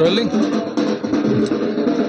Rolling.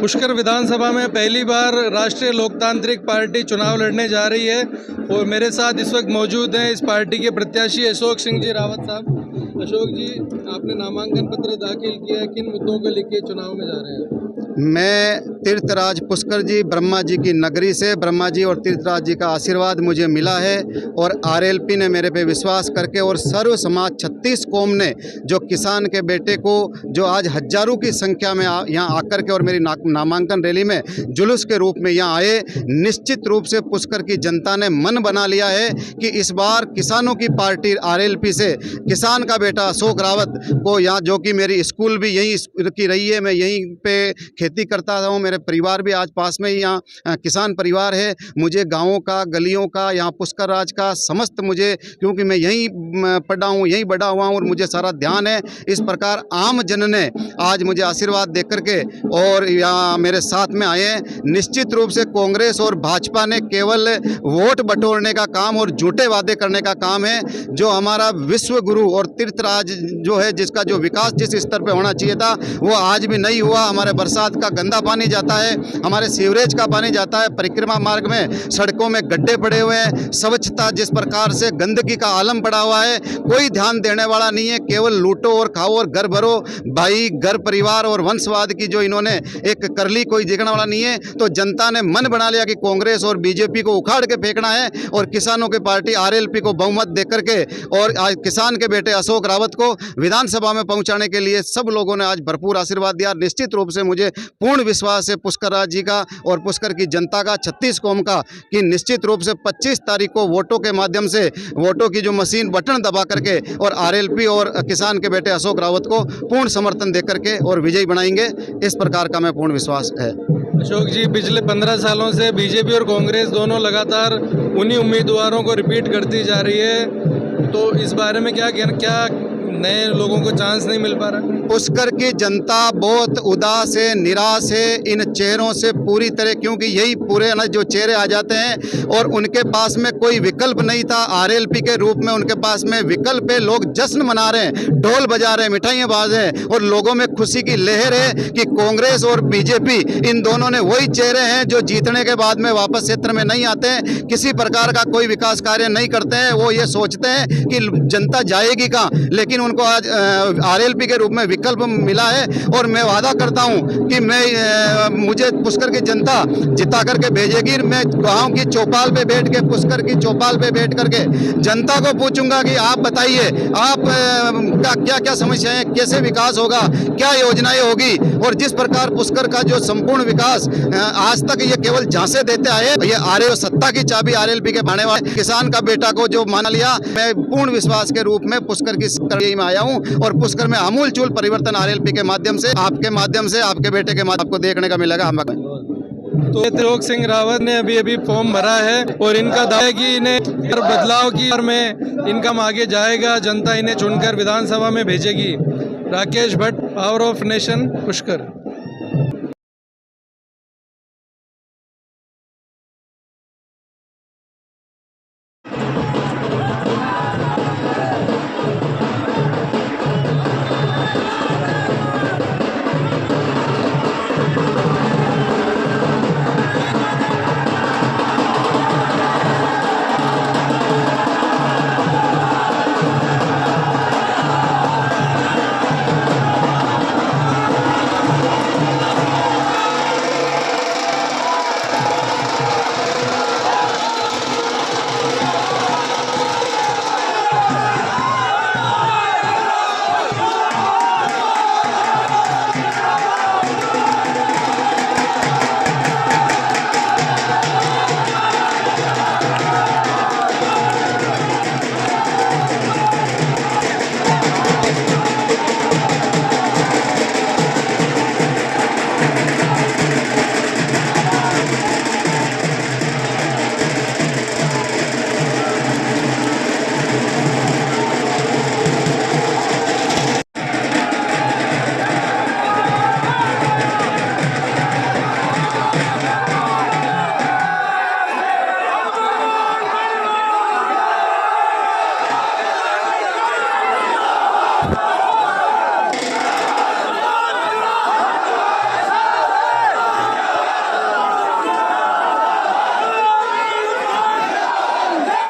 Pushkar विधानसभा में पहली बार राष्ट्रीय लोकतांत्रिक पार्टी चुनाव लड़ने जा रही है और मेरे साथ इस वक्त मौजूद हैं इस पार्टी के प्रत्याशी अशोक सिंह जी रावत साहब। अशोक जी, आपने नामांकन पत्र दाखिल किया है, किन मुद्दों को लेकर चुनाव में जा रहे हैं? मैं तीर्थराज पुष्कर जी, ब्रह्मा जी की नगरी से ब्रह्मा जी और तीर्थराज जी का आशीर्वाद मुझे मिला है और आरएलपी ने मेरे पे विश्वास करके और सर्व समाज 36 कौम ने जो किसान के बेटे को जो आज हजारों की संख्या में यहाँ आकर के और मेरी नामांकन रैली में जुलूस के रूप में यहाँ आए, निश्चित रूप से पुष्कर की जनता ने मन बना लिया है कि इस बार किसानों की पार्टी आरएलपी से किसान का बेटा अशोक रावत को यहाँ, जो कि मेरी स्कूल भी यहीं की रही है, मैं यहीं पे खेती करता हूँ, मेरे परिवार भी आज पास में ही यहाँ किसान परिवार है, मुझे गाँवों का, गलियों का, यहाँ पुष्कर राज का समस्त मुझे, क्योंकि मैं यहीं पढ़ा हूँ, यहीं बड़ा हुआ हूँ और मुझे सारा ध्यान है। इस प्रकार आम जन ने आज मुझे आशीर्वाद दे करके और यहाँ मेरे साथ में आए हैं। निश्चित रूप से कांग्रेस और भाजपा ने केवल वोट बटोरने का काम और झूठे वादे करने का काम है। जो हमारा विश्व गुरु और तीर्थराज जो है, जिसका जो विकास जिस स्तर पे होना चाहिए था वो आज भी नहीं हुआ। हमारे बरसात का गंदा पानी जाता है, हमारे सीवरेज का पानी जाता है, परिक्रमा मार्ग में सड़कों में गड्ढे पड़े हुए हैं, स्वच्छता जिस प्रकार से गंदगी का आलम पड़ा हुआ है, कोई ध्यान देने वाला नहीं है। केवल लूटो और खाओ और घर भरो, भाई घर परिवार और वंशवाद की जो इन्होंने एक कर ली, कोई देखने वाला नहीं है। तो जनता ने मन बना लिया कि कांग्रेस और बीजेपी को उखाड़ के फेंकना है और किसानों की पार्टी आरएलपी को बहुमत देकर के और आज किसान के बेटे अशोक रावत को विधानसभा में पहुंचाने के लिए सब लोगों ने आज भरपूर आशीर्वाद दिया। निश्चित रूप से मुझे पूर्ण विश्वास है पुष्कर राज जी का और पुष्कर की जनता का, 36 कौम का, कि निश्चित रूप से 25 तारीख को वोटों के माध्यम से, वोटों की जो मशीन बटन दबा करके और आरएलपी और किसान के बेटे अशोक रावत को पूर्ण समर्थन दे करके और विजयी बनाएंगे। इस प्रकार का मैं पूर्ण विश्वास है। अशोक जी, पिछले 15 सालों से बीजेपी और कांग्रेस दोनों लगातार उन्हीं उम्मीदवारों को रिपीट करती जा रही है, तो इस बारे में क्या नए लोगों को चांस नहीं मिल पा रहा? पुष्कर की जनता बहुत उदास है, निराश है इन चेहरों से पूरी तरह, क्योंकि यही पूरे ना जो चेहरे आ जाते हैं और उनके पास में कोई विकल्प नहीं था। आरएलपी के रूप में उनके पास में विकल्प है, लोग जश्न मना रहे हैं, ढोल बजा रहे हैं, मिठाइयाँ बाज रहे हैं और लोगों में खुशी की लहर है कि कांग्रेस और बीजेपी इन दोनों ने वही चेहरे हैं जो जीतने के बाद में वापस क्षेत्र में नहीं आते हैं, किसी प्रकार का कोई विकास कार्य नहीं करते हैं। वो ये सोचते हैं कि जनता जाएगी कहाँ, लेकिन उनको आज आरएलपी के रूप में विकल्प मिला है और मैं वादा करता हूं कि मुझे पुष्कर की जनता जिता करके भेजेगी। मैं गांव की चौपाल पे बैठ के, पुष्कर की चौपाल पे बैठ करके जनता को पूछूंगा कि आप बताइए, आप का क्या क्या समस्या है, कैसे विकास होगा, क्या योजनाएं होगी। और जिस प्रकार पुष्कर का जो संपूर्ण विकास आज तक ये केवल झांसे देते आए, ये सत्ता की चाबी आरएलपी के भाने वाले किसान का बेटा को जो मान लिया, मैं पूर्ण विश्वास के रूप में पुष्कर की में आया हूं और पुष्कर में आमूल चूल परिवर्तन आरएलपी के माध्यम से, आपके माध्यम से, आपके बेटे के माध्यम आपको देखने का मिलेगा। तो अशोक सिंह रावत ने अभी फॉर्म भरा है और इनका दावा है कि इन्हें बदलाव की और में इनका आगे जाएगा, जनता इन्हें चुनकर विधानसभा में भेजेगी। Rakesh Bhatt, power of nation, Pushkar.